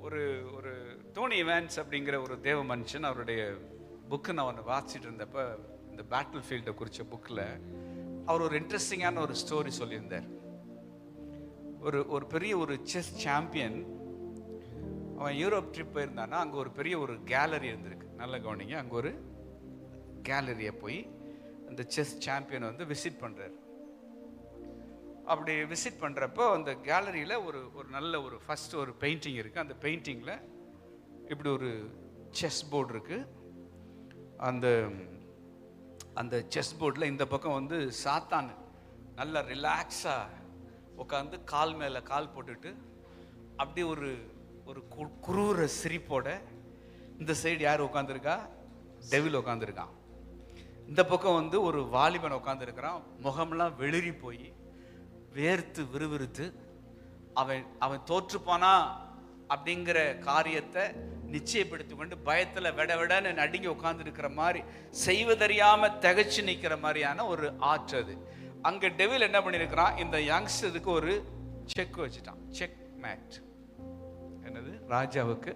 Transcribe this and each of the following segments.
ஒரு ஒரு டோனி இவான்ஸ் அப்படிங்கிற ஒரு தேவ மனுஷன், அவருடைய புக்கு நான் ஒன்று வாசிச்சுட்டு இருந்தப்ப இந்த பேட்டில் ஃபீல்டை குறித்த புக்கில் அவர் ஒரு இன்ட்ரெஸ்டிங்கான ஒரு ஸ்டோரி சொல்லியிருந்தார். ஒரு பெரிய ஒரு செஸ் சாம்பியன் அவன் யூரோப் ட்ரிப் போயிருந்தானா, அங்கே ஒரு பெரிய ஒரு கேலரி இருந்திருக்கு. நல்ல கவனிங்க, அங்கே ஒரு கேலரியை போய் அந்த செஸ் சாம்பியன் வந்து விசிட் பண்ணுறாரு. அப்படி விசிட் பண்ணுறப்போ அந்த கேலரியில் ஒரு நல்ல ஒரு ஃபஸ்ட் ஒரு பெயிண்டிங் இருக்குது. அந்த பெயிண்டிங்கில் இப்படி ஒரு செஸ் போர்டு இருக்குது. அந்த செஸ் போர்டில் இந்த பக்கம் வந்து சாத்தான் நல்லா ரிலாக்ஸாக உட்காந்து கால் மேலே கால் போட்டுட்டு அப்படி ஒரு குரூர சிரிப்போட இந்த சைடு யார் உட்காந்துருக்கா? டெவில் உட்காந்துருக்கான். இந்த பக்கம் வந்து ஒரு வாலிபன் உட்காந்துருக்கிறான். முகம்லாம் வெளிரி போய் வேர்த்து விறுவிறுத்து அவன் தோற்றுப்பானா அப்படிங்கிற காரியத்தை நிச்சயப்படுத்தி கொண்டு பயத்தில் விடன்னு நடுங்கி உட்காந்துருக்கிற மாதிரி, செய்வதறியாம திகச்சு நிற்கிற மாதிரியான ஒரு ஆற்று அது. அங்கே டெவில் என்ன பண்ணியிருக்கிறான், இந்த யங்ஸ்டருக்கு ஒரு செக் வச்சுட்டான். Check mat. என்னது? ராஜாவுக்கு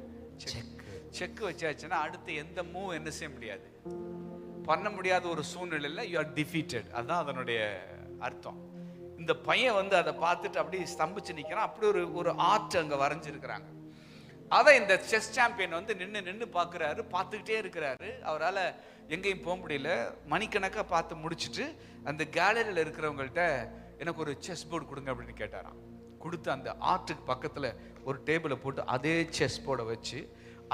செக் வச்சாச்சுன்னா அடுத்து எந்த மூவ் என்ன செய்ய முடியாது, பண்ண முடியாத ஒரு சூழ்நிலையில் யூ ஆர் டிஃபீட்டட். அதுதான் அதனுடைய அர்த்தம். இந்த பையன் வந்து அதை பார்த்துட்டு அப்படியே ஸ்தம்பிச்சு நிற்கிறான். அப்படி ஒரு ஆர்ட் அங்கே வரைஞ்சிருக்கிறாங்க. அதை இந்த செஸ் சாம்பியன் வந்து நின்று பார்க்குறாரு, பார்த்துக்கிட்டே இருக்கிறாரு. அவரால் எங்கேயும் போக முடியல. மணிக்கணக்காக பார்த்து முடிச்சுட்டு அந்த கேலரியில் இருக்கிறவங்கள்ட்ட எனக்கு ஒரு செஸ் போர்டு கொடுங்க அப்படின்னு கேட்டாராம். கொடுத்து அந்த ஆர்ட்டுக்கு பக்கத்தில் ஒரு டேபிளை போட்டு அதே செஸ் போர்டை வச்சு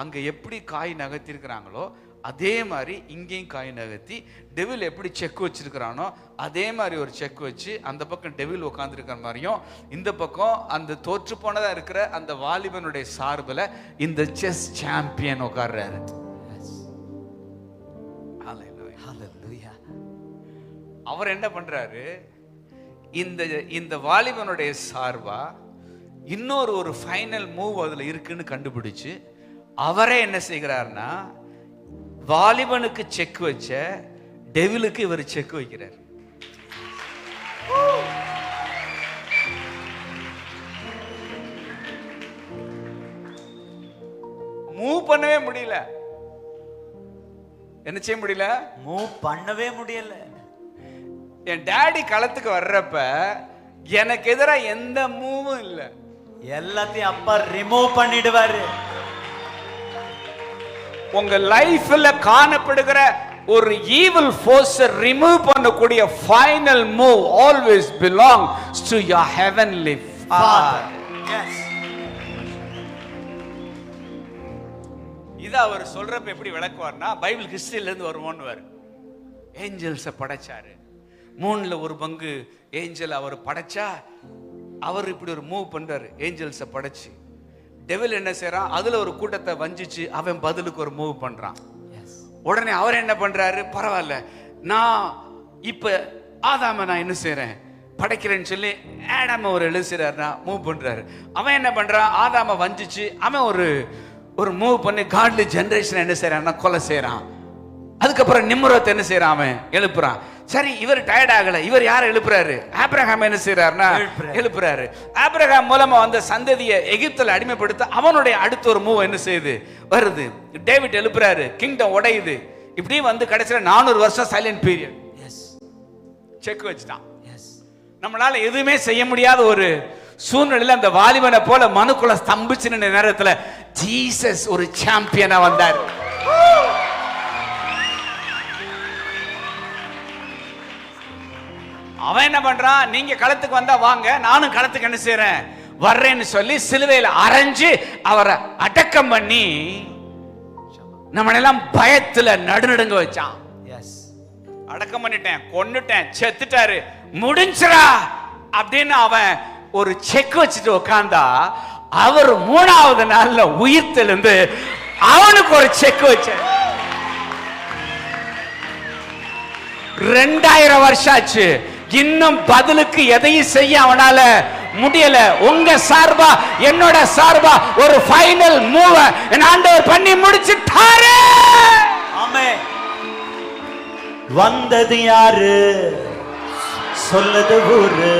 அங்கே எப்படி காய் நகர்த்திருக்கிறாங்களோ அதே மாதிரி இங்கேயும் காய் நகர்த்தி, டெவில் எப்படி செக் வச்சிருக்கிறானோ அதே மாதிரி ஒரு செக் வச்சு அந்த பக்கம் டெவில் உட்காந்துருக்கிற மாதிரியும் இந்த பக்கம் அந்த தோற்று போனதா இருக்கிற அந்த வாலிபனுடைய சார்பில் இந்த செஸ் சாம்பியன் உட்கார்றாரு. அவர் என்ன பண்றாரு, இந்த வாலிபனுடைய சார்பா இன்னொரு ஃபைனல் மூவ் அதுல இருக்குன்னு கண்டுபிடிச்சு அவரே என்ன செய்கிறார்னா, வாலிபனுக்கு செக் வச்ச டெவிலுக்கு இவர் செக் வைக்கிறார். மூவ் பண்ணவே முடியல. என்ன செய்ய முடியல? மூவ் பண்ணவே முடியல. என் டாடி களத்துக்கு வர்றப்ப எனக்கு எதிராக எந்த மூவும் இல்ல, எல்லாத்தையும் அப்பா ரிமூவ் பண்ணிடுவாரு. உங்க லைஃப்ல காணப்படுகிற ஒரு ஈவில் ஃபோர்ஸ் ரிமூவ் பண்ணக்கூடிய final move always belongs to your heavenly father. Yes. இத அவர் சொல்றப்ப எப்படி விளக்குவார்னா, பைபிள் ஹிஸ்டரியில இருந்து வருவோன்னுவார். ஏஞ்சல்ஸை படைச்சாரு, 3ல் ஒரு பங்கு ஏஞ்சல் அவர் படைச்சா அவர் இப்படி ஒரு மூவ் பண்றாரு. ஏஞ்சல்ஸை படைச்சு டெவில் என்ன செய்யறான், அதுல ஒரு கூட்டத்தை வஞ்சிச்சு அவன் பதிலுக்கு ஒரு மூவ் பண்றான். உடனே அவர் என்ன பண்றாரு, பரவாயில்ல நான் இப்ப ஆதாம நான் என்ன செய்யறேன் படைக்கிறேன்னு சொல்லி ஆடாம ஒரு எழுதுறாருனா மூவ் பண்றாரு. அவன் என்ன பண்றான், ஆதாம வஞ்சிச்சு அவன் ஒரு மூவ் பண்ணி காட்லி ஜெனரேஷன் என்ன செய்யறான்னா கொலை செய்யறான். அதுக்கப்புறம் நிம்ரோத் என்ன செய்யறான், அவன் எழுப்புறான். சரி, இவர் டயர்ட் ஆகல, இவர் யாரை எழுப்புறாரு, ஆபிரகாம் என்ன செய்யறாருன்னா எழுப்புறாரு. ஆபிரகாம் மூலமா வந்த சந்ததியை எகிப்தில் அடிமைப்படுத்த அவனுடைய அடுத்த ஒரு மூவ் என்ன செய்யுது வருது. டேவிட் எழுப்புறாரு, கிங்டம் உடையுது. இப்படி வந்து கடைசியில 400 வருஷம் சைலண்ட் பீரியட். செக் வச்சுட்டான். நம்மளால எதுவுமே செய்ய முடியாத ஒரு சூழ்நிலையில அந்த வாலிபனை போல மனுக்குள்ள ஸ்தம்பிச்சு நின்ற நேரத்துல ஜீசஸ் ஒரு சாம்பியனா வந்தார். அவன் என்ன பண்றான், நீங்க களத்துக்கு வந்தா வாங்க, நானும் களத்துக்கு என்ன செய்யறேன் வர்றேன்னு சொல்லி சிலுவையில் அரைஞ்சு அவரை அடக்கம் பண்ணி நம்மளெல்லாம் பயத்துல நடுநடுங்க வச்சான். அடக்கம் பண்ணிட்டேன், கொன்னுட்டேன், செத்துட்டாரு, முடிஞ்சுரா அப்படின்னு அவன் ஒரு செக் வச்சுட்டு உட்கார்ந்தா, அவர் 3வது நாள்ல உயிர் தெழுந்து அவனுக்கு ஒரு செக் வச்ச. 2000 வருஷம் ஆச்சு, இன்னும் பதிலுக்கு எதையும் செய்ய அவனால முடியல. உங்க சார்பா என்னோட சார்பா ஒரு ஃபைனல் மூவ் என் ஆண்டவர் பண்ணி முடிச்சிட்டாரு. ஆமென். வந்தது யாரு சொல்லுது ஊரு,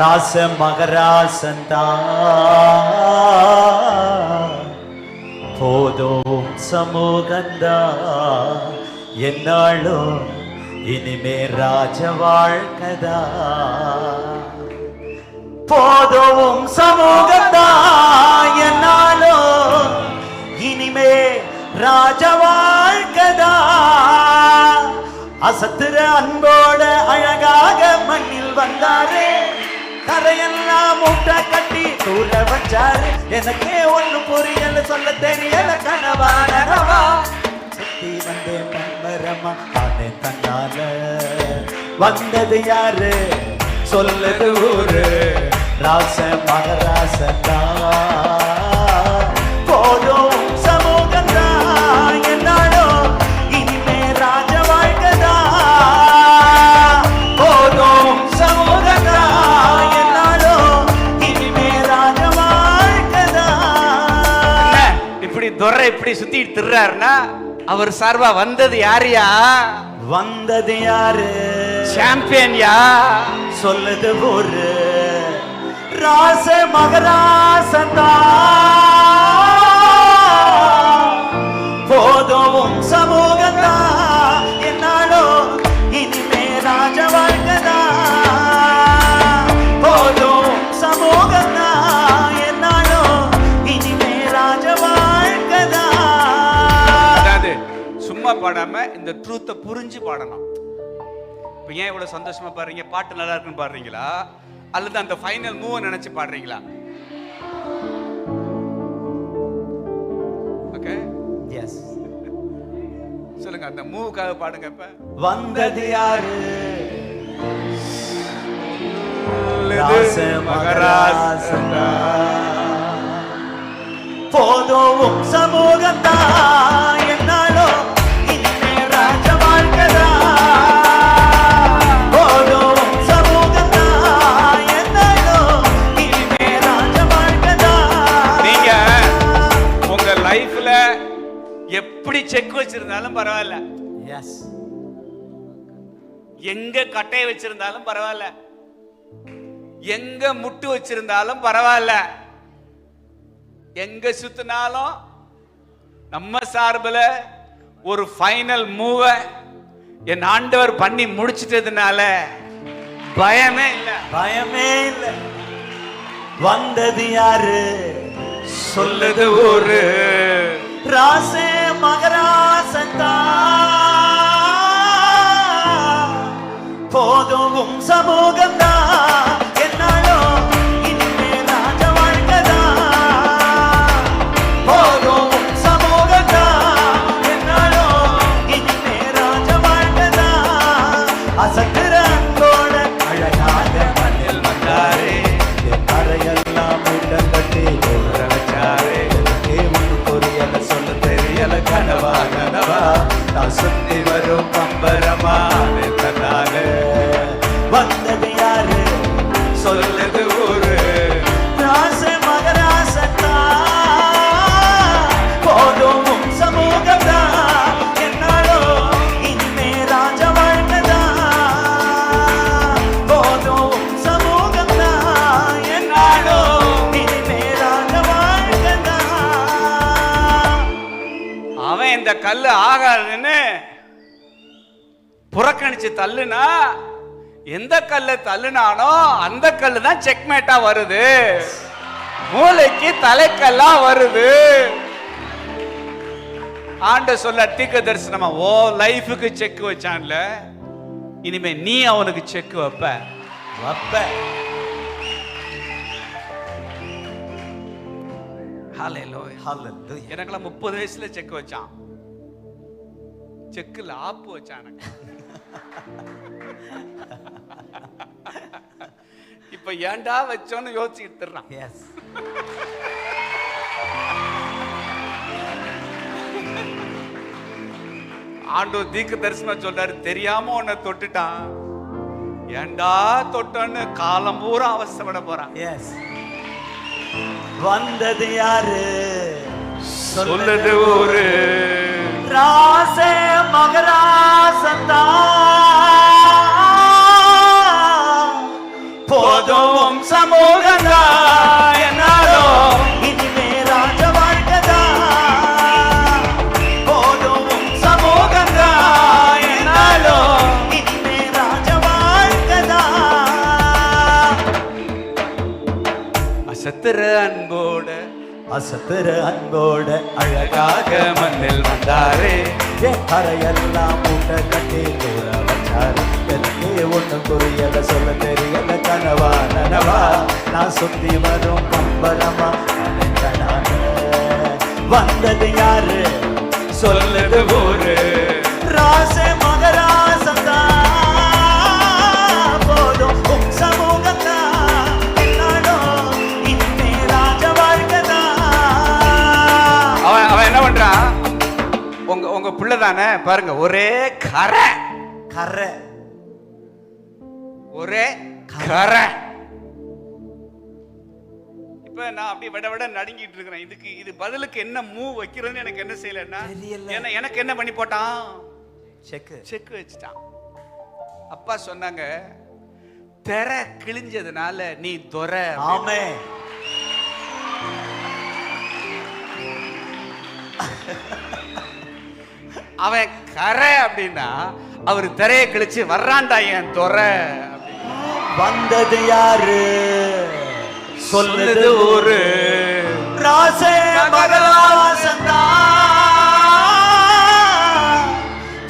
ராச மகராசந்தா சமூகந்தா என்னாலும் இனிமே ராஜ வாழ்க்கதா. போதும் சமூகந்தா என்னாலும் இனிமே ராஜ வாழ்க்கதா. அசத்துற அன்போட அழகாக மண்ணில் வந்தாரே, கரையெல்லாம் மூட்டை கட்டி தூர வச்சாரு. எனக்கே ஒண்ணு புரியல, சொல்ல தெரியல, கனவா நனவா. சுத்தி வந்தேன் பம்பரமா ஆனே தன்னால. வந்தது யாரு சொல்லுது ஊரு, ராச மகராசந்தா. போதும் சமூகந்தா என்னாலும் இனிமே ராஜ வாழ்க்கதா. போதும் சமூகந்தா என்னாலும் இனிமே ராஜ வாழ்க்கதா. இப்படி துரை இப்படி சுத்திட்டு திர்றாருன்னா அவர் சார்பா வந்தது யாருயா? வந்தது யாரு? சாம்பியன் யா. சொல்லுது ஒரு ராச மகராசந்தா. போதும் சமூகந்தா என்னாலும் இனிமே ராஜ வாழ்க்கதா. போதும் சமூகந்தா என்னாலும் இனிமே ராஜ வாழ்க்கதா. அதாவது சும்மா பாடாம இந்த ட்ரூத்தை புரிஞ்சு பாடணும். இப்போ ஏன் இவ்வளவு சந்தோஷமா பாடுறீங்க? பாட்டு நல்லா இருக்குன்னு பாடுறீங்களா, அல்லது அந்த ஃபைனல் மூவ் நினைச்சு பாடுறீங்களா? ஓகே, எஸ், சொல்லுங்க. அந்த மூவுக்காக பாடுங்க. இப்ப வந்தது யாரு? ராச மகராசந்தா. போதும் சமூகந்தா என்னாலும் இனிமே ராஜ வாழ்க்கதா. போதும் சமூகந்தா என்னாலும் இனிமே ராஜ வாழ்க்கதா. நீங்க உங்க லைஃப்ல எப்படி செக் வச்சிருந்தாலும் பரவாயில்ல, எஸ், எங்க கட்டையை வச்சிருந்தாலும் பரவாயில்ல, எங்க முட்டு வச்சிருந்தாலும் பரவாயில்ல, எங்க சுத்தினாலும் நம்ம சார்பில் ஒரு ஃபைனல் மூவ என் ஆண்டவர் பண்ணி முடிச்சிட்டதுனால பயமே இல்லை, பயமே இல்லை. வந்தது யாரு? சொல்லுது ஒரு ராசே மகராசந்தா. போதும் சமூகந்தா என்னாலும் இனிமே ராஜ வாழ்க்கதா. போதும் சமூகந்தா என்னாலும் இனிமே ராஜ வாழ்க்கதா. அசத்துற அன்போட அழகாக மண்ணில் வந்தாரே, என் கரையெல்லாம் முட்டம் கட்டி தூர வச்சாரே. ஒன்று புரியல, சொல்ல தெரியல, கனவா கனவா. நான் சுத்தி வரும் பம்பரமா தன்னால. வந்தது யாரு? சொல்லுது ஊரு, ராச மகராசந்தா. போதும் சமூகந்தா என்னாலும் இனிமே ராஜ வாழ்க்கதா. போதும் சமூகந்தா என்னாலும் இனிமே ராஜ வாழ்க்கதா. அவன் இந்த கல்லு ஆகாதுன்னு புறக்கணிச்சு தள்ளுனா, எந்த கல்ல தள்ளுனானோ அந்த கல்லு தான் செக்மேட்டா வருது, மூளைக்கு தலைக்கல்லா வருது. ஆண்ட சொல்ல தீர்க்க தரிசனமா ஓ லைஃபுக்கு செக் வச்சான்ல, இனிமே நீ அவனுக்கு செக் வைப்ப. ஹல்லேலூயா. எனக்கெல்லாம் 30 வயசுல செக் வச்சான், செக்குல ஆப்பு வச்சான். இப்ப ஏன்டா வச்சோன்னு யோசிச்சுட்டு தர்றான். எஸ், ஆண்டவர் தீர்க்க தரிசனமா சொல்றாரு, தெரியாம உன்னை தொட்டுட்டான், ஏன்டா தொட்டோன்னு காலம் பூரா அவஸ்தைப்பட போறான். எஸ். வந்தது யாரு? சொல்லுது ஒரு ராசே மகராசந்தா. போதும் சமூகந்தா என்னாலும் இனிமே ராஜ வாழ்க்கதா. அன்போட அசத்துற அன்போட அழகாக மண்ணில் வந்தாரே. என் கரையெல்லாம் மூட்டை கட்டி தூர வச்சாரு. எனக்கு ஒண்ணும் புரியல, சொல்ல தெரியல, கனவா நனவா நான் சுத்தி வரும் பம்பரமா நினைச்சனால. வந்தது யாரு சொல்லுது ஊரு. ராசே மகராசந்தா போதும் உன் சமூகந்தா என்னாலும் இனிமே ராஜ வாழ்க்கதா. அவன் என்ன பண்றான்? உங்க பிள்ளை தானே பாருங்க, ஒரே கரை கரை ஒரே கரை. இப்ப நான் அப்படியே விட விட நடுங்கிட்டு இருக்கிறேன். இது பதிலுக்கு என்ன மூவ் வைக்கிறதுன்னு எனக்கு என்ன செய்யலன்னா தெரியல. ஏன்னா எனக்கு என்ன பண்ணி போட்டான்? செக் வச்சுட்டான். அப்பா சொன்னாங்க, தெரை கிழிஞ்சதுனால நீ துரை. ஆமே. அவன் கரை அப்படின்னா அவர் திரையை கிழிச்சு வர்றான்டா என் துரை. வந்தது யாரு சொல்லுது ஊரு. ராசே மகராசந்தா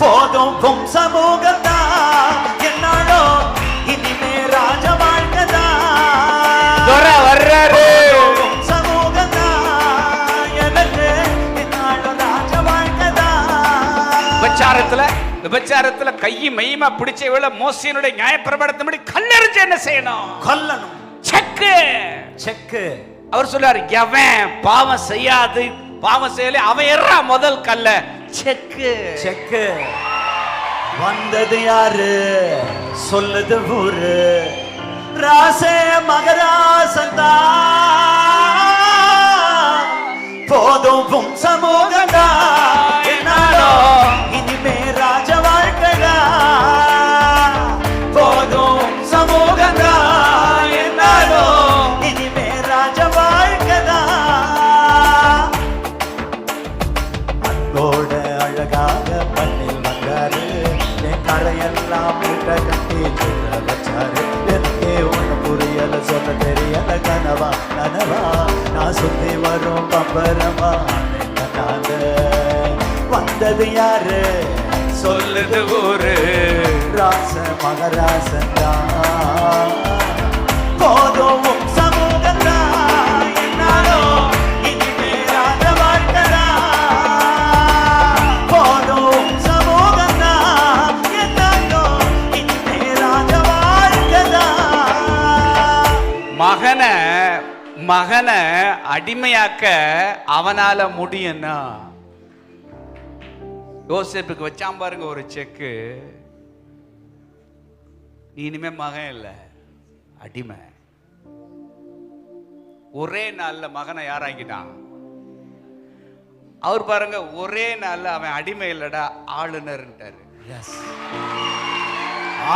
போதும் உன் சமூகந்தா என்னாலும் இனிமே ராஜ வாழ்க்கதா. துரை வர்றாரு. உன் சமூகந்தா எனக்கு என்னாலும் ராஜ வாழ்க்கதா. விபச்சாரத்துல கையை மையமா பிடிச்ச இவள மோசேனுடைய நியாயப்பிரமாணத்தின்படி கல்லெறிஞ்சு என்ன செய்யணும்? கொல்லணும். செக்கு. அவர் சொல்றாரு, எவன் பாவம் செய்யாது, பாவம் செய்யல அவன் எறா முதல் கல்ல. செக்கு. வந்தது யாரு சொல்லுது ஊரு. ராசே மகராசந்தா போதும் உன் சமூகந்தா என்னாலும் இனிமே ராஜ வாழ்க்கடா. போதும் சமூகந்தா என்னாலும் இனிமே ராஜ வாழ்க்கடா. அன்போட அழகாக மண்ணில் வந்தாரு. என் கரையெல்லாம் மூட்டை கட்டி தூர வச்சாரு. எனக்கே ஒண்ணு புரியல, சொல்ல தெரியல, கனவா நனவா நான் சுத்தி வரும் பம்பரமா நினைச்சனால. வந்தது யாரு சொல்லுது ஊரு. ராச மகராசந்தா போதும் உன் சமூகந்தா என்னாலும் இனிமே ராஜ வாழ்க்கடா. போதும் உன் சமூகந்தா என்னாலும் இனிமே ராஜ வாழ்க்கடா. மகனை அடிமையாக்க அவனால முடியும்னா யோசேப்புக்கு வச்சான் பாருங்க ஒரு செக்கு. நீ இனிமே மகன் இல்ல, அடிமை. ஒரே நாள்ல மகனை யாராக்கிட்டான்? அவர் பாருங்க, ஒரே நாள்ல அவன் அடிமை இல்லடா ஆளுநர்ன்றாரு.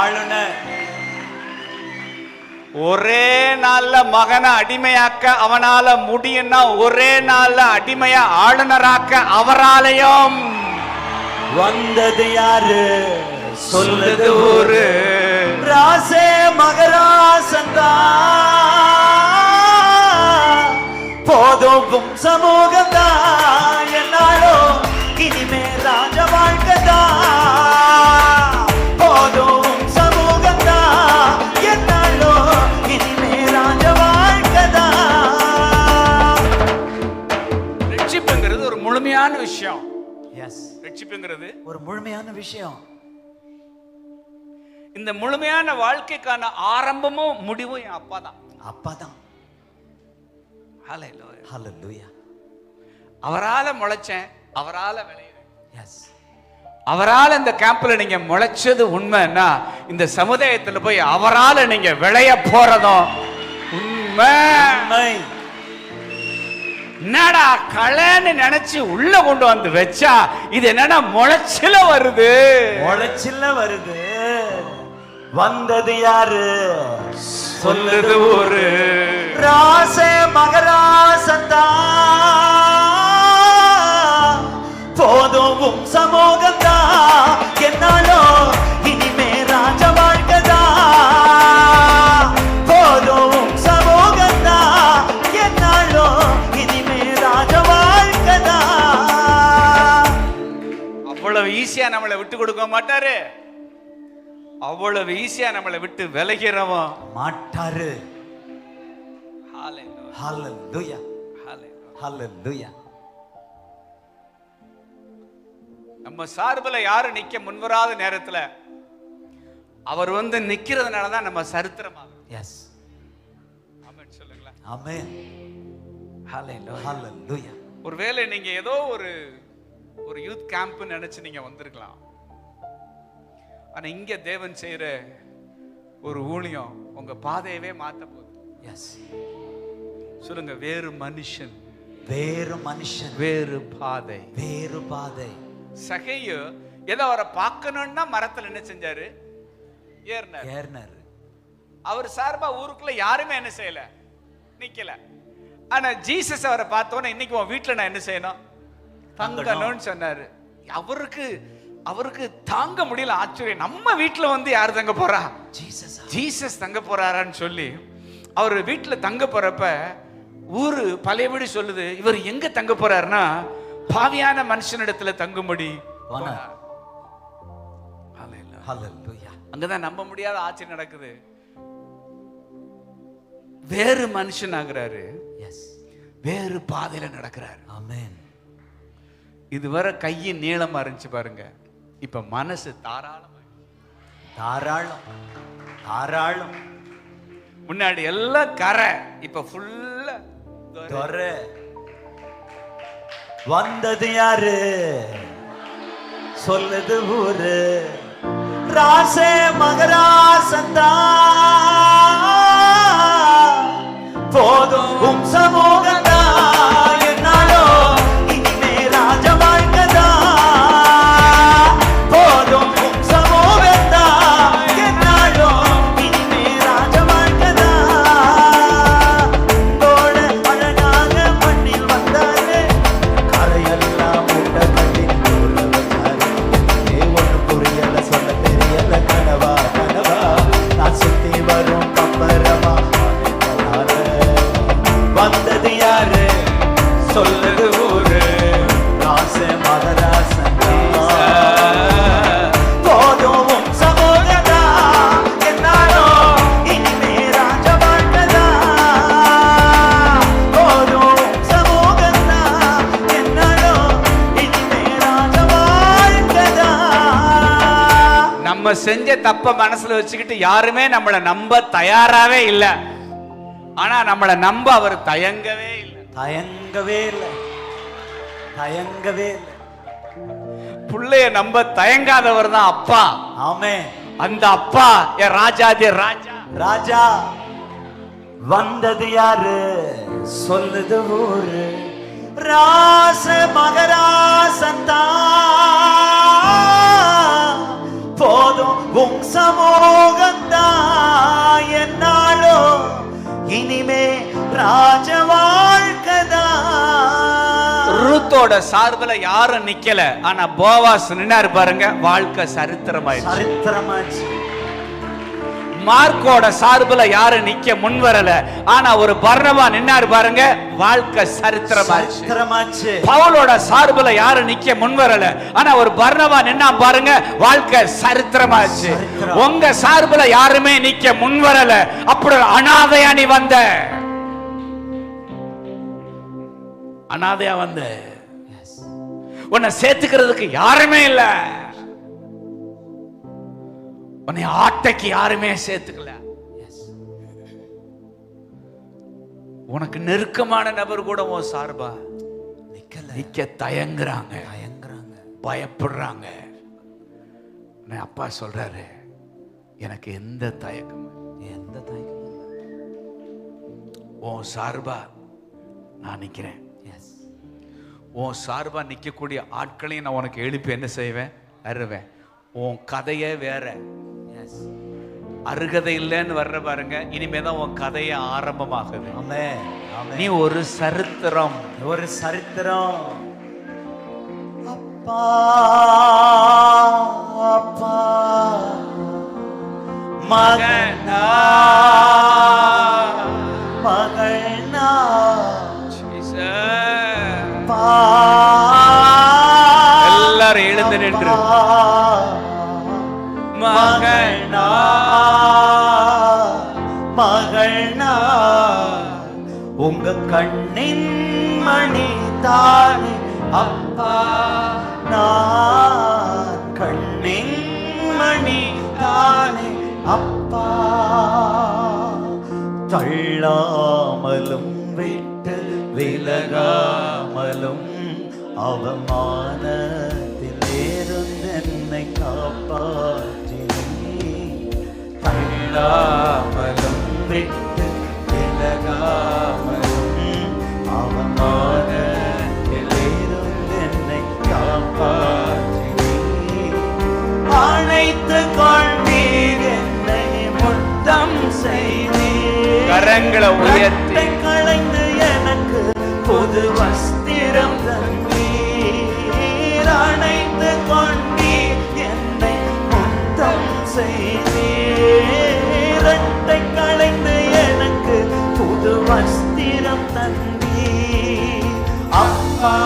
ஆளுநர். ஒரே நாள்ல மகனை அடிமையாக்க அவனால முடியும்னா ஒரே நாள்ல அடிமையா ஆளுநராக்க அவராலையும். வந்தது யாரு சொல்லுது ஊரு. ராசே மகராசந்தா போதும் உன் சமூகந்தா என்னாலும் இனிமே ராஜ வாழ்க்கதா. போதும் உன் சமூகந்தா என்னாலும் இனிமே ராஜ வாழ்க்கதா. ரட்சிப்புங்கிறது ஒரு முழுமையான விஷயம். ரட்சிப்புங்கிறது ஒரு முழுமையான விஷயம். இந்த முழுமையான வாழ்க்கைக்கான ஆரம்பமும் முடிவும் என் அப்பா தான். ஹல்லேலூயா. அவரால முளைச்சேன், அவரால விளையிறேன். அவரால் இந்த கேம்ப்ல நீங்க முளைச்சது உண்மைன்னா இந்த சமுதாயத்துல போய் அவரால நீங்க விளைய போறதும் உண்மை. என்னடா களைன்னு நினைச்சு உள்ள கொண்டு வந்து வச்சா இது என்னன்னா முளைச்சில வருது. வந்தது யாரு சொல்லுது ஊரு. ராசே மகராசந்தா போதும் உன் சமூகந்தா என்னாலும் இனிமே ராஜ வாழ்க்கதா. போதும் உன் சமூகந்தா என்னாலும் ஈஸியா நம்மளை விட்டு கொடுக்க மாட்டாரு. அவ்வளவு ஈஸியா நம்மளை விட்டு விலகிறவன் மாட்டாரு. ஹalleluya ஹalleluya ஹalleluya. ஹalleluya. நம்ம சார்புல யாரு நிக்க முன்வராத நேரத்துல அவர் வந்து நிக்கிறதுனால தான் நம்ம சரித்திரமாகும். எஸ். ஆமென் சொல்லுங்களேன். ஆமென். ஹalleluya ஹalleluya. ஒருவேளை நீங்க ஏதோ ஒரு யூத் கேம்ப் நினைச்சு நீங்க வந்திருக்கலாம். ஆனா இங்க தேவன் செய்யற ஒரு ஊழியம் உங்க பாதையவே மாத்த போகுது. எஸ். சொல்லுங்க, வேறு மனுஷன், வேறு மனுஷன், வேறு பாதை, வேறு பாதை. சகையு ஏதோ அவரை பார்க்கணும்னா மரத்துல என்ன செஞ்சாரு? ஏறினார். அவர் சார்பா ஊருக்குள்ள யாருமே என்ன செய்யல, நிக்கல. ஆனா ஜீசஸ் அவரை பார்த்தோன்னே இன்னைக்கு உன் வீட்டுல நான் என்ன செய்யணும்? தங்கணும்னு சொன்னாரு. அவருக்கு தாங்க முடியல ஆச்சரியம். நம்ம வீட்டுல வந்து யார் தங்க போறா? ஜீசஸ் தங்க போறாரான்னு சொல்லி அவர் வீட்டுல தங்க போறப்ப ஊரு பழையபடி சொல்லுது, இவர் எங்க தங்க போறாருன்னா பாவியான மனுஷனிடத்துல தங்கும்படி. அங்கதான் நம்ப முடியாத ஆச்சரியம் நடக்குது. வேறு மனுஷன் ஆகிறாரு, வேறு பாதையில நடக்கிறாரு. ஆமென். இதுவரை கையின் நீளமா இருந்துச்சு பாருங்க, இப்ப மனசு தாராளமா, தாராளம் தாராளம். முன்னாடி எல்லாம் கரை, இப்ப ஃபுல்லா தொரை. வந்தது யாரு? சொல்லுது ஊரு. ராசே மகராசந்தா போதும் உம் சமூகந்தா. என்னாலோ இனிமே ராஜ வாழ்க்கதா. போதும் உம் சமூகந்தா. என்னாலோ இனிமே ராஜ வாழ்க்கதா. தோட அழகாக மண்ணில் வந்தாரு. கரையெல்லாம் மூட்ட கட்டி தூர வச்சாரு. ஒண்ணு புரியல, சொல்ல தெரியல. கனவா கனவா நான் சுத்தி வரும் பம்பரமா. வந்தது யாரு? சொல்லுது ஊரு. ராச மகராசந்தா போதும் சமூகதா. என்னாலோ இனிமே ராஜ வாழ்க்கதா. போதும் சமூகதா. என்னாலோ இனிமே ராஜ வாழ்க்கதா. நம்ம செஞ்ச தப்ப மனசுல வச்சுக்கிட்டு யாருமே நம்மளை நம்ப தயாராவே இல்லை. ஆனா நம்மளை நம்ப அவர் தயங்கவே இல்லை. தயங்கவே இல்லை. தயங்கவே இல்லை. புள்ளைய நம்ப தயங்காதவர் தான் அப்பா. ஆமென். அந்த அப்பா என் ராஜாதி ராஜா. ராஜா. வந்தது யாரு? சொல்லுது ஊரு. ராச மகராசந்தா போதும் உம் சமூகந்தா. என்னாலோ இனிமே ராஜ வாழ்க்கதா. ரூத்தோட சார்புல யாரும் நிக்கல, ஆனா போவாஸ் நின்னாரு பாருங்க, வாழ்க்கை சரித்திரமாயிடுச்சு. சரித்திரமாச்சு. மார்க்கோட சார்புல யாரும் நிக்க முன் வரல, ஆனா ஒரு பர்னபா நின்னாரு பாருங்க, வாழ்க்கை சரித்திரமாச்சு. பவுலோட சார்புல யாரும் நிக்க முன் வரல, ஆனா ஒரு பர்னபா நின்னா பாருங்க, வாழ்க்கை சரித்திரமாச்சு. உங்க சார்புல யாருமே நிக்க முன் வரல, அப்படி அனாதையா நீ வந்த, அனாதையா வந்த, உன்னை சேர்த்துக்கிறதுக்கு யாருமே இல்ல, உன்னை ஆட்டைக்கு யாருமே சேர்த்துக்கல. உனக்கு நெருக்கமான நபர் கூட உன் சார்பா நிக்க தயங்குறாங்க, பயப்படுறாங்க. அப்பா சொல்றாரு, எனக்கு எந்த தயக்கம் உன் சார்பா நான் நிக்கிறேன். உன் சார்பா நிக்கக்கூடிய ஆட்களையும் நான் உனக்கு எழுப்பி என்ன செய்வேன், அருவேன். உன் கதையே வேற, அருகதை இல்லைன்னு வர்ற பாருங்க, இனிமேதான் உன் கதையை ஆரம்பமாகுது. நீ ஒரு சரித்திரம், ஒரு சரித்திரம். அப்பா அப்பா மகனா மகனா எல்லாரும் எழுந்து நின்று மகனா மகனா உங்க கண்ணின் மணி தானே அப்பா, நான் கண்ணின் மணி தானே அப்பா. தள்ளாமலும் விட்டு விலகாமலும் அவமானத்தில் இருந்து என்னை காப்பாற்றினே. தள்ளாமலும் விட்டு விலகாமலும் அவமானத்தில் இருந்து என்னை காப்பாற்றினே. அழைத்து கொண்டீர் என்னை முத்தம் செய்தீர், கரங்களை உயர்த்தி களைந்து எனக்கு புது வஸ்திரம் தந்தீர். அணைத்து கொண்டீர் என்னை முத்தம் செய்தீர், இரட்டை களைந்து எனக்கு புது வஸ்திரம் தந்தீர். அப்பா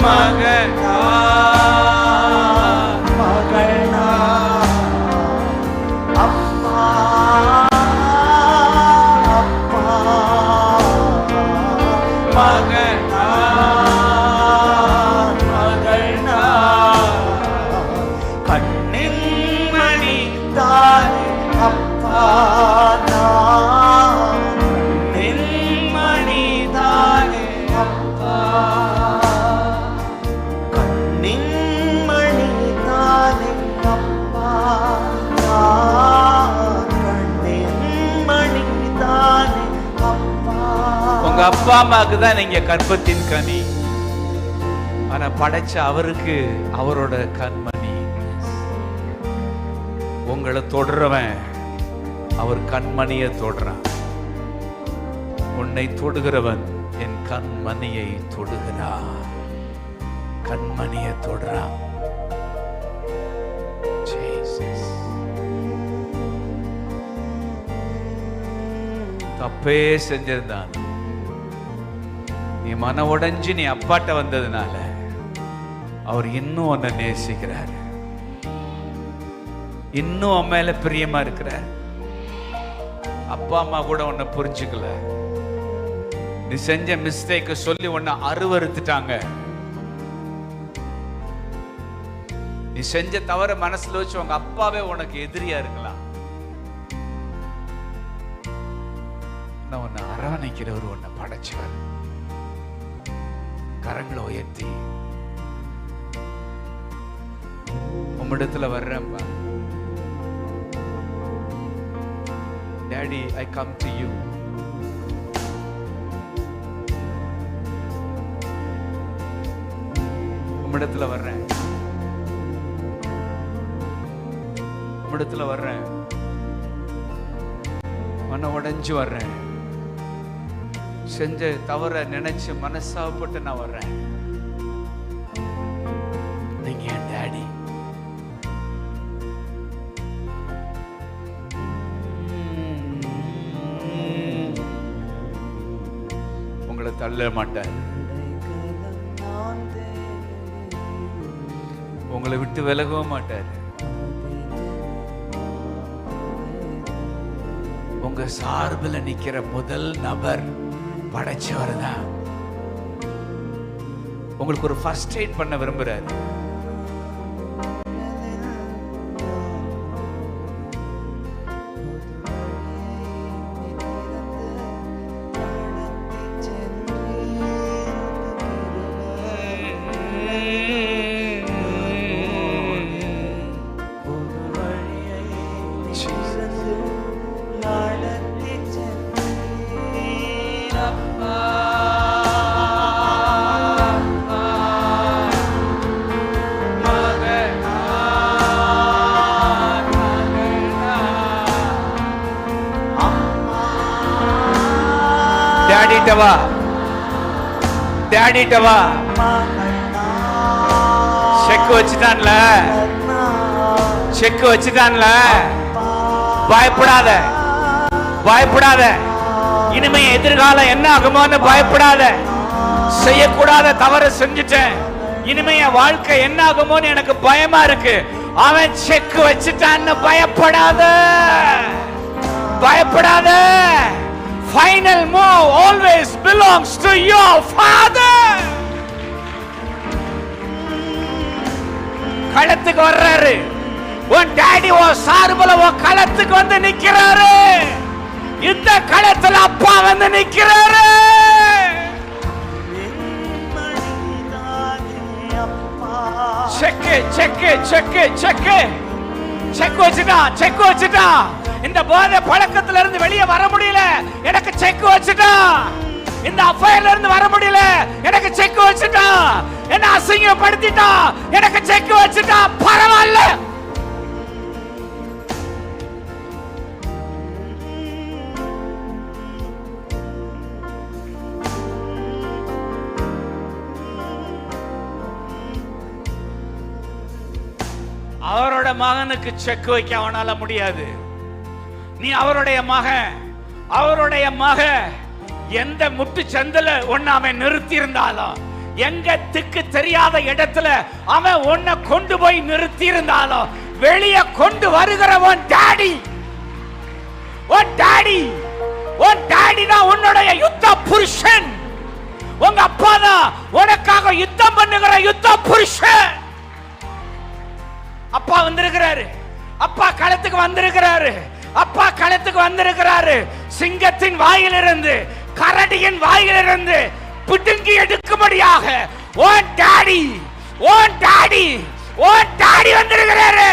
மகனா மகனா அப்பா அப்பா மகனா மகனா கண்ணின் மணி தானே அப்பா, நான் கண்ணின் மணி தானே அப்பா. கண்ணின் மணி தானே அப்பா, நான் கண்ணின் மணி தானே அப்பா. உங்க அப்பா அம்மாவுக்கு தான் நீங்க கற்பத்தின் கனி, ஆனா படைச்ச அவருக்கு அவரோட கண்மணி. உங்களை தொடுறவன் அவர் கண்மணியை தொடுறான். உன்னை தொடுகிறவன் என் கண்மணியை தொடுகிறான், கண்மணியை தொடுறான். Jesus. தப்பே செஞ்சிருந்தான், நீ மன உடைஞ்சு நீ அப்பாட்ட வந்ததுனால அவர் இன்னும் உன்னை நேசிக்கிறார், இன்னும் உன் மேல பிரியமா இருக்கிறார். அப்பா அம்மா கூட உன்னை புரிஞ்சுக்கல, நீ செஞ்ச மிஸ்டேக்க சொல்லி உன்னை அருவருத்துட்டாங்க. நீ செஞ்ச தவற மனசுல வச்சு உங்க அப்பாவே உனக்கு எதிரியா இருக்கலாம். உன்னை அரவணைக்கிறவர், உன்னை படைச்சவர். கரங்களை உயர்த்தி உம்மிடத்துல வர்றேன்பா. Daddy, I come to you. உம்மிடத்துல வர்றேன், உம்மிடத்துல வர்றேன், மன உடைஞ்சு வர்றேன், செஞ்ச தவற நினைச்சு மனசாவப்பட்டு நான் வர்றேன். நீங்க என் டாடி. உங்களை தள்ள மாட்டார், உங்களை விட்டு விலகவும் மாட்டார். உங்க சார்பில் நிக்கிற முதல் நபர் படைச்சவர் தான். உங்களுக்கு ஒரு ஃபர்ஸ்ட் எய்ட் பண்ண விரும்புறாரு. டாடிட்டவா, டாடிட்டவா. Check வச்சுட்டான்ல, check வச்சுட்டான்ல. பயப்படாத, பயப்படாத. இனிமே எதிர்காலம் என்ன ஆகுமோன்னு பயப்படாத. செய்யக்கூடாத தவறு செஞ்சுட்டேன், இனிமே என் வாழ்க்கை என்ன ஆகுமோன்னு எனக்கு பயமா இருக்கு. அவன் செக் வச்சுட்டான்னு பயப்படாத, பயப்படாத. Final move always belongs to your father. களத்துக்கு வர்றாரு உன் டாடி, உன் சார்புல உன் களத்துக்கு வந்து நிக்கிறாரு. இந்த களத்துல அப்பா வந்து நிக்கிறாரு. Check check check check check வச்சுட்டான், செக் வச்சுட்டான். இந்த போதை பழக்கத்துல இருந்து வெளியே வர முடியல, எனக்கு செக் வச்சுட்டான். இந்த அஃபயர்ல இருந்து வர முடியல, எனக்கு செக் வச்சுட்டான். என்ன அசிங்கப்படுத்திட்டான், எனக்கு செக் வச்சுட்டான். பரவாயில்ல. அவரோட மகனுக்கு செக் வைக்க அவனால முடியாது. நீ அவருடைய மகன், அவருடைய மக எந்த முட்டு சந்தில ஒன்னு அவன் நிறுத்தி இருந்தாலும், எங்க திக்கு தெரியாத இடத்துல அவன் உன்னை கொண்டு போய் நிறுத்தி இருந்தாலும், வெளியே கொண்டு வருகிறவன் டாடி. உன் டாடி, உன் டாடி தான் உன்னுடைய யுத்த புருஷன். உங்க அப்பா தான் உனக்காக யுத்தம் பண்ணுகிற யுத்த புருஷன். அப்பா வந்திருக்கிறாரு, அப்பா களத்துக்கு வந்திருக்கிறாரு, அப்பா களத்துக்கு வந்திருக்கிறாரு. சிங்கத்தின் வாயிலிருந்து, கரடியின் வாயிலிருந்து பிடுங்கி எடுக்கும்படியாக own daddy, own daddy, own daddy வந்திருக்கிறாரு.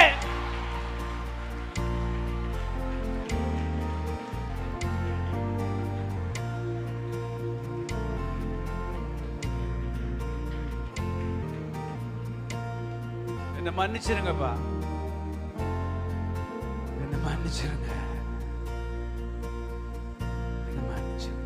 என்ன மன்னிச்சிருங்கப்பா, என்ன மன்னிச்சிருங்க, என்ன மன்னிச்சிருங்க.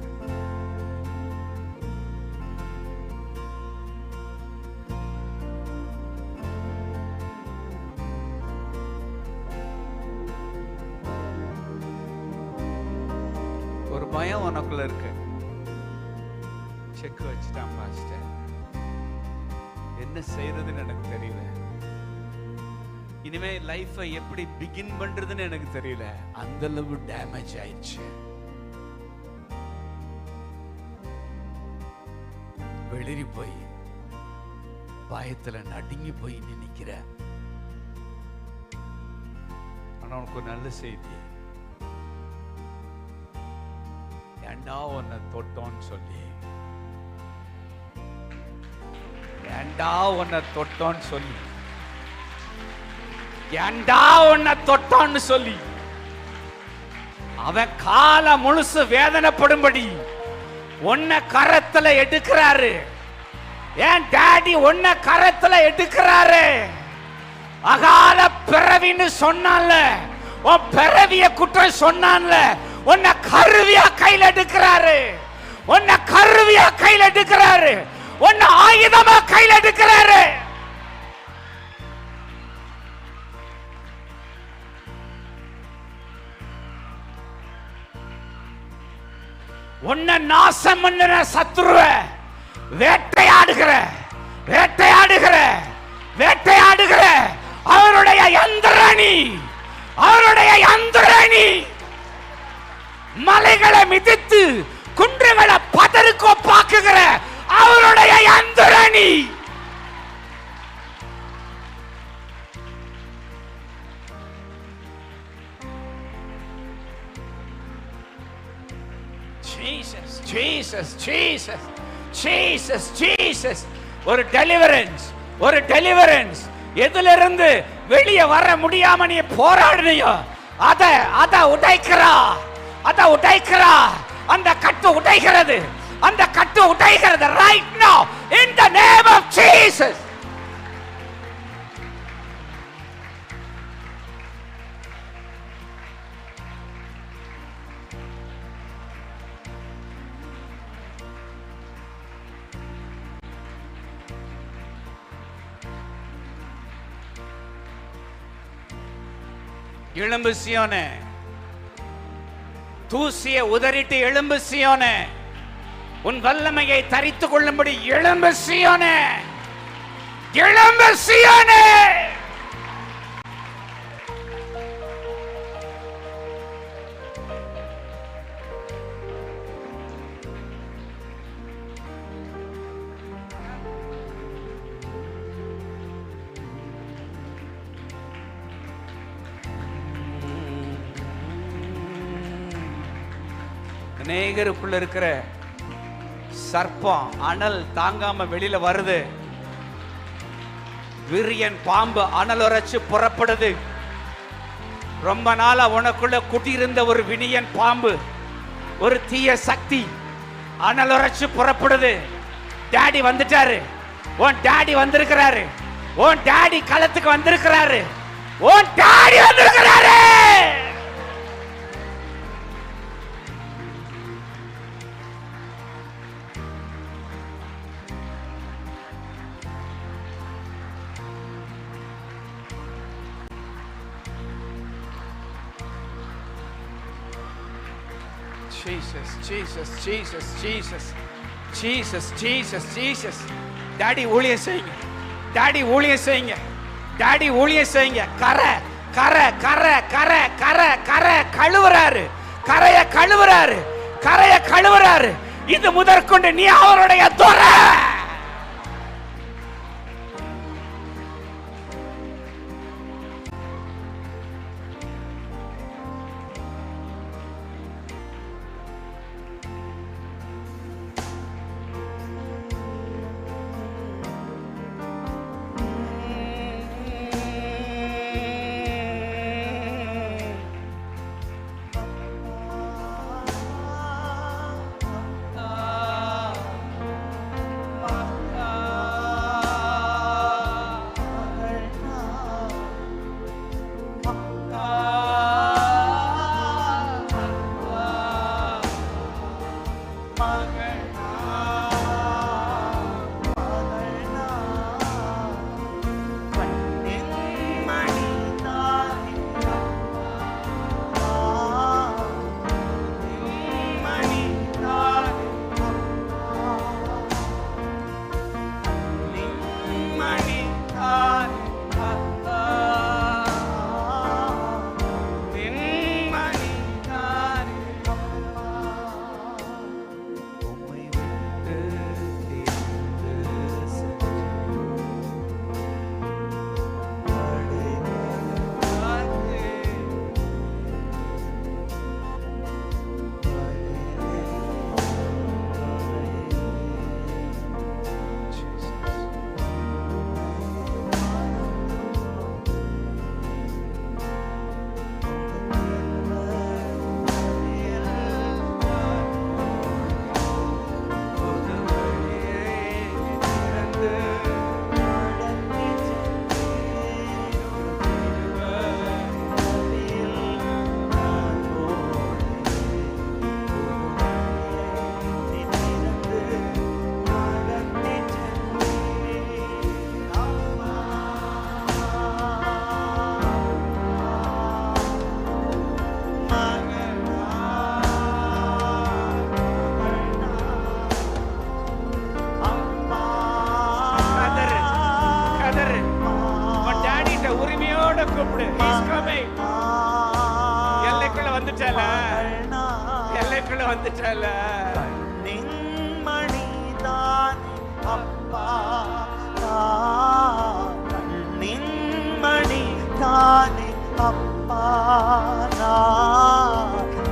ஒரு பயம் உனக்குள்ள இருக்கு. செக் வச்சுட்டான் பாஸ்டர், என்ன செய்யறதுன்னு எனக்கு தெரியல, இனிமே லைஃபை எப்படி பிகின் பண்றதுன்னு எனக்கு தெரியல. அந்த அளவு டேமேஜ் ஆயிடுச்சு. வெளிரி போய் பயத்துல நடுங்கி போய் நிக்கிற. ஆனா உனக்கு ஒரு நல்ல செய்தி, ஏண்டா உன்னை தொட்டோன்னு சொல்லி, ஏண்டா உன்னை தொட்டோன்னு சொல்லி, ஏண்டா உன்னை தொட்டான்னு சொல்லி அவன் கால முழுசு வேதனைப்படும்படி உன்னை கரத்துல எடுக்கிறாரு. ஏன் டாடி உன்னை கரத்துல எடுக்கிறாரு. அகால பிறவின்னு சொன்னான்ல, உன் பிறவிய குற்றம் சொன்னான்ல, உன்னை கருவியா கையில் எடுக்கிறாரு. உன்னை கருவியா கையில் எடுக்கிறாரு. உன்னை ஆயுதமா கையில் எடுக்கிறாரு. உன்னை நாசம் பண்ணுற சத்துருவ வேட்டையாடுகிற, வேட்டையாடுகிற, வேட்டையாடுகிற அவருடைய யந்திரணி, அவருடைய யந்திரணி மலைகளை மிதித்து குன்றுகளை பதறுக்கோ பாக்குகிற அவருடைய யந்திரணி. Jesus, Jesus, Jesus, Jesus, Jesus. ஒரு டெலிவரன்ஸ், ஒரு டெலிவரன்ஸ். எதிலிருந்து வெளியே வர முடியாம நீ போராடுனியோ அத உடைக்கிறா, அத உடைக்கிறா. அந்த கட்டு உடைகிறது, அந்த கட்டு உடைகிறது. right now in the name of Jesus. எழும்பு சியோனே, தூசிய உதறிட்டு எழும்பு சியோனே. உன் வல்லமையை தரித்துக் கொள்ளும்படி எழும்பு சீயோனே, எழும்பு சீயோனே. அநேகருக்குள்ள இருக்கிற சர்ப்பம் அனல் தாங்காம வெளியில வருது. விரியன் பாம்பு அனல் உரைச்சு புறப்படுது. ரொம்ப நாளா உனக்குள்ள குடியிருந்த ஒரு வினியன் பாம்பு, ஒரு தீய சக்தி அனல் உரைச்சு புறப்படுது. டாடி வந்துட்டாரு, உன் டாடி வந்திருக்கிறாரு, உன் டாடி களத்துக்கு வந்திருக்கிறாரு, உன் டாடி வந்திருக்கிறாரு. Jesus, Jesus, Jesus, Jesus, Jesus, Jesus, Jesus. Daddy ஊழியம் செய்யுங்க, டாடி ஊழியம் செய்யுங்க, டாடி ஊழியம் செய்யுங்க. கரை கரை கரை கரை கரை கரை கழுவுறாரு, கரைய கழுவுறாரு, கரைய கழுவுறாரு. இது முதற்கொண்டு நீ அவருடைய துறை. எல்லைக்குள்ள வந்துட்டல. நின்மணிதான் அப்பா, நின்மணி தானே அப்பா,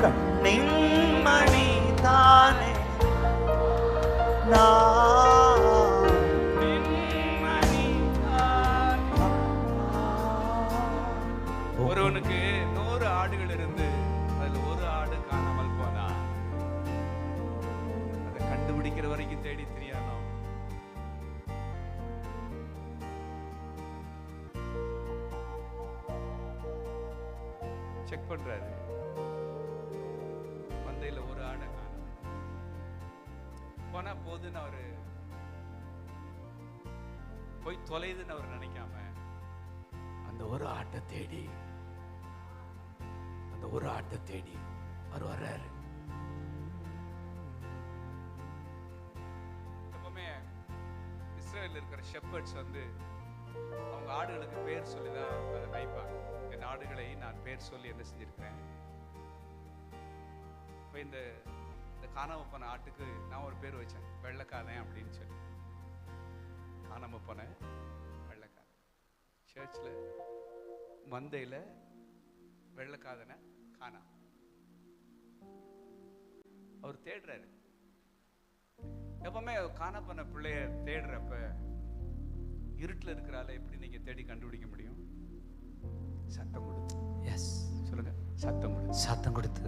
கண்ணின்மணி தானே ஒருவனுக்கு 100 ஆடுகள் இருந்து அதுல ஒரு ஆடு காணாமல் போனா அதை கண்டுபிடிக்கிற வரைக்கும் தேடி தெரியாதோ. செக் பண்றாரு, மந்தையில ஒரு ஆடை காணும் போனா போதுன்னு அவரு போய் தொலைதுன்னு அவர் நினைக்காம அந்த ஒரு ஆட்டை தேடி அவர் வர்றாரு. இஸ்ரவேல் இருக்கிற ஷெப்பர்ட்ஸ் வந்து அவங்க ஆடுகளுக்கு பேர் சொல்லி தான் அதை வைப்பாங்க. என் ஆடுகளை நான் பேர் சொல்லி என்ன செஞ்சிருக்கிறேன். இப்போ இந்த காணாம போன ஆட்டுக்கு நான் ஒரு பேர் வச்சேன், வெள்ளைக்காதன் அப்படின்னு சொல்லி. காணாம போன வெள்ளைக்காதன். சர்ச்சில் மந்தையில் வெள்ளைக்காதனை காணா. அவர் தேடுறாரு. எப்பவுமே காணா போன பிள்ளைய தேடுறப்ப இருட்டில் இருக்கிறால எப்படி நீங்க தேடி கண்டுபிடிக்க முடியும்? சத்தம் கொடுத்து. எஸ், சொல்லுங்க. சத்தம் கொடுத்து. சத்தம் கொடுத்து.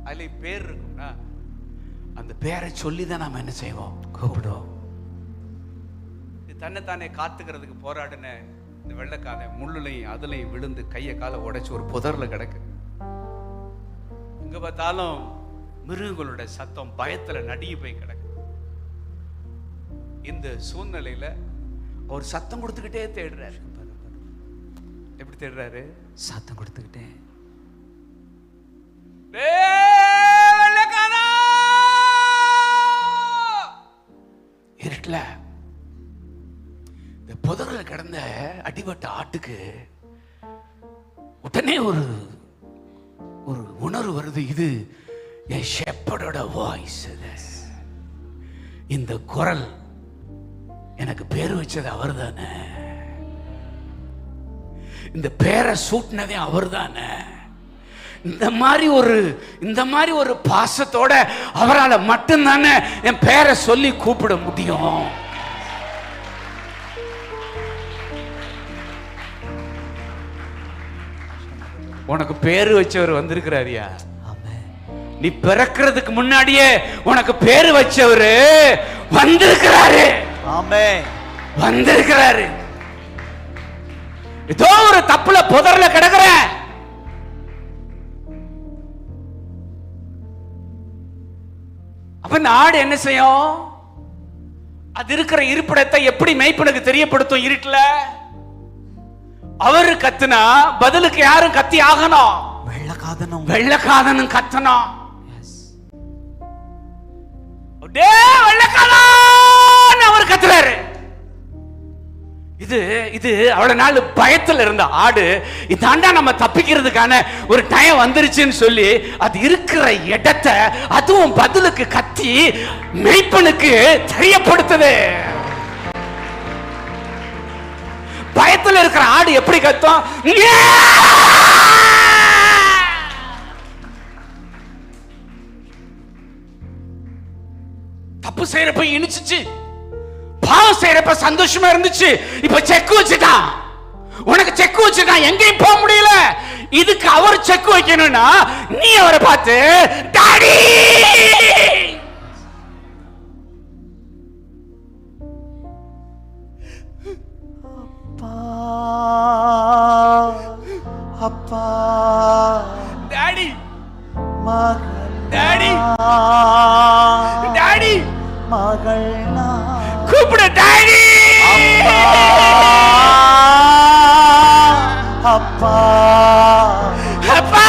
அதுல பேர் இருக்கும்னா அந்த பேரை சொல்லி தான் நாம என்ன செய்வோம்? கூப்பிடுவோம். தன்னைத்தானே காத்துக்கிறதுக்கு போராடின இந்த வெள்ளைக்காதன் முள்ளுலையும் அதுலையும் விழுந்து கையை காலை உடைச்சு ஒரு புதர்ல கிடக்கு. எங்க பார்த்தாலும் மிருகங்களோட சத்தம், பயத்துல நடுங்கி போய் கிடக்கு. இந்த சூழ்நிலையில அவர் சத்தம் கொடுத்துக்கிட்டே தேடுறாரு. எப்படி தேடுறாரு? சத்தம் கொடுத்துக்கிட்டே. இருட்டுல இந்த புதர்ல கிடந்த அடிபட்ட ஆட்டுக்கு உடனே ஒரு உணர்வு வருது. இது என் ஷெப்பர்டோட வாய்ஸ். இந்த குரல் எனக்கு பேர் வச்சது அவர் தானே, இந்த பேரை சூட்டினதே அவர் தானே. இந்த மாதிரி ஒரு பாசத்தோட அவரால் மட்டும்தானே என் பேரை சொல்லி கூப்பிட முடியும். உனக்கு பேரு வச்சவர் வந்திருக்கிறாரியா? நீ பிறக்கிறதுக்கு முன்னாடியே உனக்கு பேரு வச்சவரு வந்திருக்கிறாரு. ஆமென். வந்திருக்கிறாரு. ஏதோ ஒரு தப்புல புதர்ல கிடக்குற, அப்ப இந்த ஆடு என்ன செய்யும்? அது இருக்கிற இருப்பிடத்தை எப்படி மேய்ப்பனுக்கு தெரியப்படுத்தும்? இருட்டுல அவரு கத்துனா பதிலுக்கு யாரும் கத்தி ஆகணும். வெள்ளைக்காதனும் கத்தணும். அவர் கத்துறாரு. இது அவ்வளவு நாள் பயத்துல இருந்த ஆடு இதாண்டா நம்ம தப்பிக்கிறதுக்கான ஒரு டைம் வந்துருச்சுன்னு சொல்லி அது இருக்கிற இடத்தை அதுவும் பதிலுக்கு கத்தி மேய்ப்பனுக்கு தெரியப்படுத்துது. பயத்துல இருக்கிற ஆடு எப்படி கத்தும்? தப்பு செய்யறப்ப இனிச்சிச்சு, பாவம் செய்யறப்ப சந்தோஷமா இருந்துச்சு. இப்ப செக் வச்சுட்டான். உனக்கு செக் வச்சுட்டான், எங்கேயும் போக முடியல. இதுக்கு அவர் செக் வைக்கணும்னா நீ அவரை பார்த்து டாடி அப்பா டாடி டாடி டாடி மகள் கூப்பிடு. டாடி அப்பா அப்பா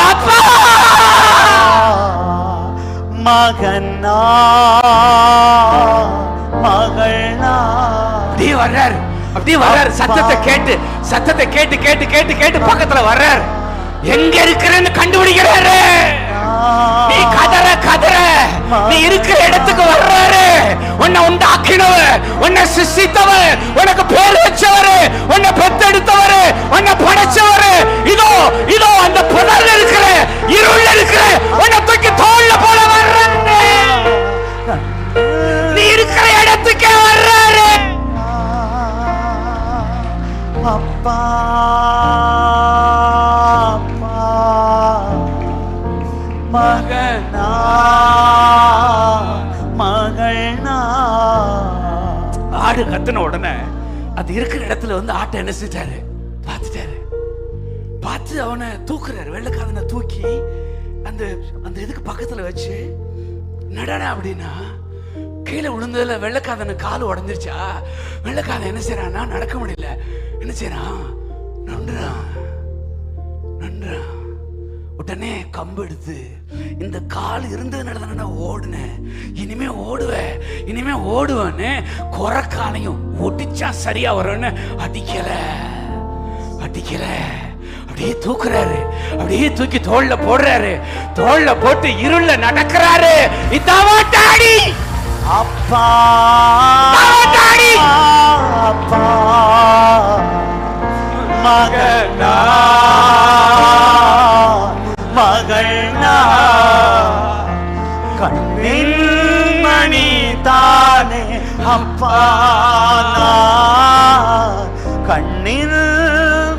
அப்பா மகனா மகனா. அப்படியே வர்றாரு. சத்தத்தை கேட்டு கேட்டு பக்கத்துல வர்றாரு. எங்க இருக்கிறன்னு கண்டுபிடிக்கிறாரு. நீ கதற நீ இருக்கிற இடத்துக்கு வர்றாரு. உன்னை உண்டாக்கினவர், உன்னை சிருஷ்டித்தவர், உனக்கு பேர் வச்சவர், உன்னை பெத்தெடுத்தவர், உன்னை படைச்சவர் இதோ அந்த புதர்ல இருக்கிற இருள்ல இருக்கிற உன்னை தூக்கி தோள்ல போல வர்றாரு. நீ இருக்கிற இடத்துக்கே வர்றாரு. அப்பா மகனா மகனா. ஆடு கத்துன உடனே அது இருக்கிற இடத்துல வந்து ஆட்டை என்ன செஞ்சாரு? பார்த்து அவனை தூக்குறாரு. வெள்ளைக்காதனை தூக்கி அந்த இதுக்கு பக்கத்துல வச்சு நடடா அப்படின்னா கீழே விழுந்ததுல வெள்ளைக்காதனு கால் உடஞ்சிருச்சா. வெள்ளைக்காதன் என்ன செய்யறான்னா நடக்க முடியல. என்ன செய்யறான்? நன்றான் உடனே கம்பு எடுத்து, இந்த கால் இருந்ததுனால தானே ஓடுனேன், இனிமே ஓடுவேன், இனிமே ஓடுவேன்னு குறைக்காலையும் ஒடிச்சா சரியா வரும்னு அடிக்கல, அப்படியே தூக்குறாரு, அப்படியே தூக்கி தோல்ல போடுறாரு, தோல்ல போட்டு இருள நடக்கிறாரு. இதாவா டாடி? அப்பா டாடி அப்பா மகனா மகனா கண்ணில் மணி தானே அப்பா கண்ணில்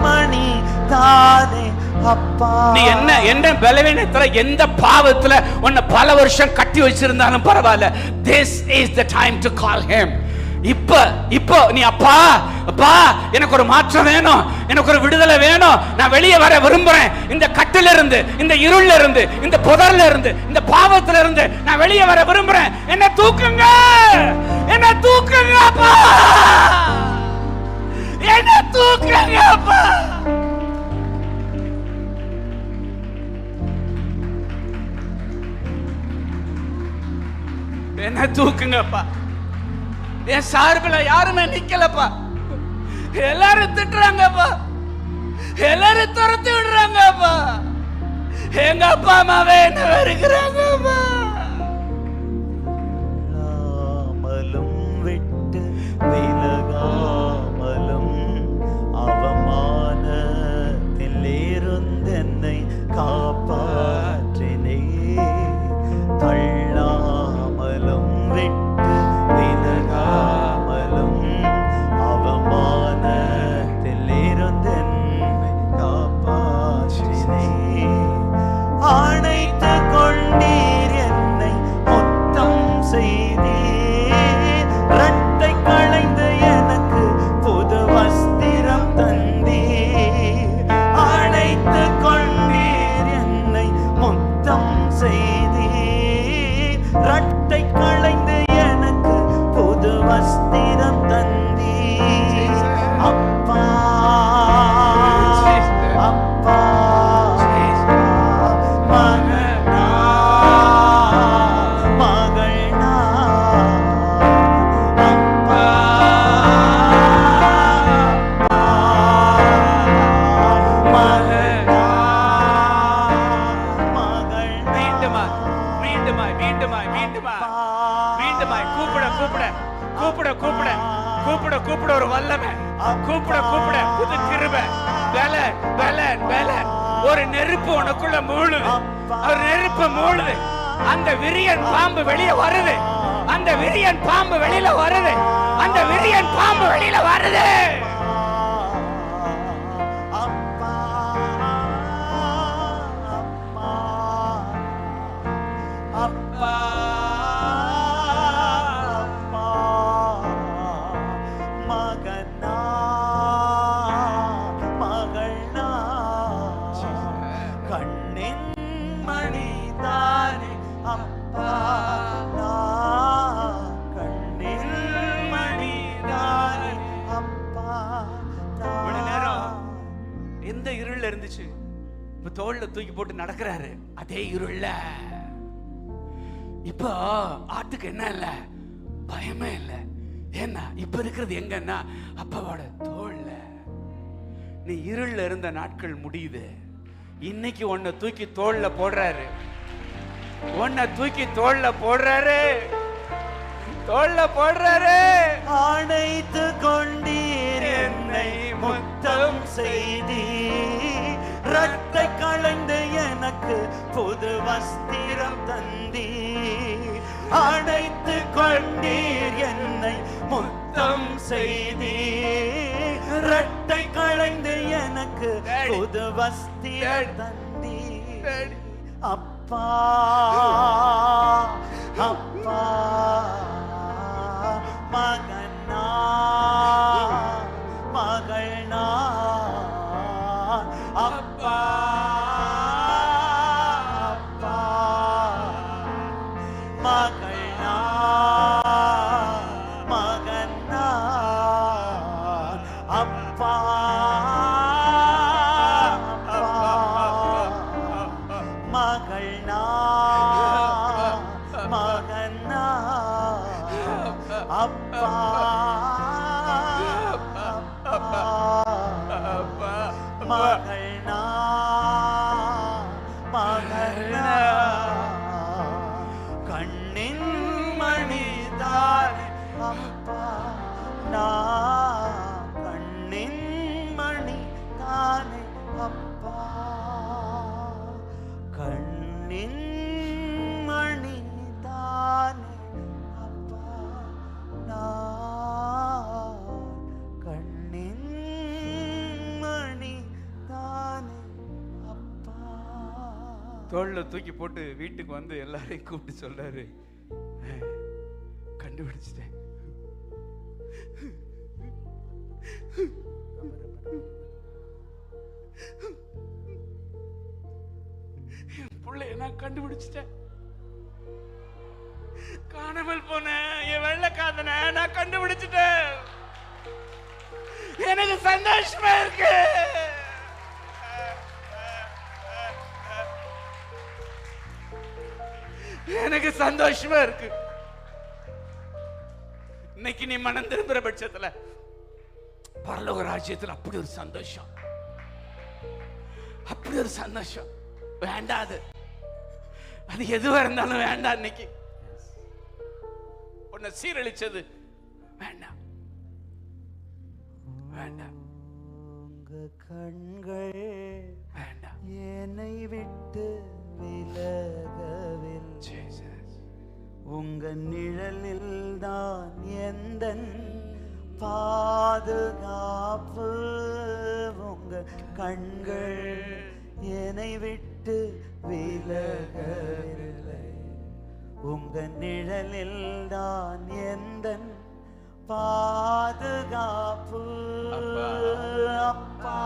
மணி தானே அப்பா. நீ என்ன பலவீனத்துல எந்த பாவத்துல உன்னை பல வருஷம் கட்டி வச்சிருந்தாலும் பரவாயில்ல, this is the time to call him. இப்போ நீ அப்பா எனக்கு ஒரு மாற்றம் வேணும், எனக்கு ஒரு விடுதலை வேணும், நான் வெளியே வர விரும்புறேன், இந்த கட்டில இருந்து, இந்த இருள்ல இருந்து, இந்த புதர்ல இருந்து, இந்த பாவத்துல இருந்து நான் வெளியே வர விரும்புறேன், என்ன தூக்குங்க, என்ன தூக்குங்க அப்பா, என்ன தூக்குங்க அப்பா. என்ன தூக்குங்கப்பா. என் சார்பில் யாருமே நிக்கலப்பா, எல்லாரும் திட்டுறாங்கப்பா, எல்லாரும் துரத்தி விடுறாங்கப்பா, எங்க அப்பா அம்மாவே என்ன வெறுக்கிறாங்கப்பா. விட்டு விலகாமலும் அவமானத்தில் இருந்தென்னை காப்பாற்றினே, தள்ளாமலும் விட்டு விலகாமலும் அவமானத்தில் இருந்தென்னை காப்பாற்றினே, அணைத்து கொண்டீர் என்னை மொத்தம் செய்தீர், இரட்டை களைந்து எனக்கு புது வஸ்திரம் தந்தீர், அணைத்து கொண்டீர் என்னை மொத்தம் செய்தீர், இரட்டை களைந்து எனக்கு புது வஸ்திரம் தந்தீர். அப்பா அப்பா மகனா மகனா அப்பா மகனா மகனா. மீண்டுமாய் கூப்பிட ஒரு வல்லமை, கூப்பிட புது கிருபை, ஒரு நெருப்பு உனக்குள்ள மூழுது, ஒரு நெருப்பு மூழுது, அந்த விரியன் பாம்பு வெளியே வருது, அந்த விரியன் பாம்பு வெளியில வருது, அந்த விரியன் பாம்பு வெளியில வருது. இருந்துச்சு, இப்ப தோள்ல தூக்கி போட்டு நடக்கிறாரு, அதே இருள்ல. இப்போ ஆட்டுக்கு என்ன இல்ல, பயமே இல்ல. ஏன்னா இப்ப இருக்கிறது எங்கன்னா அப்பாவோட தோள்ல. நீ இருள்ல இருந்த நாட்கள் முடியுது, இன்னைக்கு உன்னை தூக்கி தோள்ல போடுறாரு, உன்னை தூக்கி தோள்ல போடுறாரு, தோள்ல போடுறாரு. அணைத்து கொண்டீர் என்னை முத்தம் செய்தீர், இரட்டை களைந்து எனக்கு புது வஸ்திரம் தந்தீர், அணைத்து கொண்டீர் என்னை முத்தம் செய்தீர், இரட்டை களைந்து எனக்கு புது வஸ்திரம் தந்தீர். அப்பா அப்பா மகனா மகனா அப்பா அப்பா மகனா மகனா அப்பா அப்பா தோள்ல தூக்கி போட்டு வீட்டுக்கு வந்து எல்லாரையும் கூப்பிட்டு சொல்றாரு, கண்டுபிடிச்சிட்டேன். என் பிள்ளைய நான் கண்டுபிடிச்சிட்டேன். காணாமல் போன என் வெள்ளக்காதனை நான் கண்டுபிடிச்சிட்டேன். எனக்கு சந்தோஷமா இருக்கு. எனக்கு சந்தோஷமா இருக்கு. இன்னைக்கு நீ மனம் திரும்புற பட்சத்துல பரலோக ராஜ்யத்துல அப்படி ஒரு சந்தோஷம், அப்படி ஒரு சந்தோஷம். வேண்டாது, அது எதுவா இருந்தாலும் வேண்டாம். இன்னைக்கு உன்னை சீரழிச்சது வேண்டாம், வேண்டாம். உங்க கண்கள் வேண்டாம். என்னை விட்டு விலகவில், உங்க நிழலில் தான் எந்த பாதுகாப்பு. உங்க கண்கள் என்னை விட்டு விலகவில்லை, உங்க நிழலில் தான் எந்த பாதுகாப்பு. அப்பா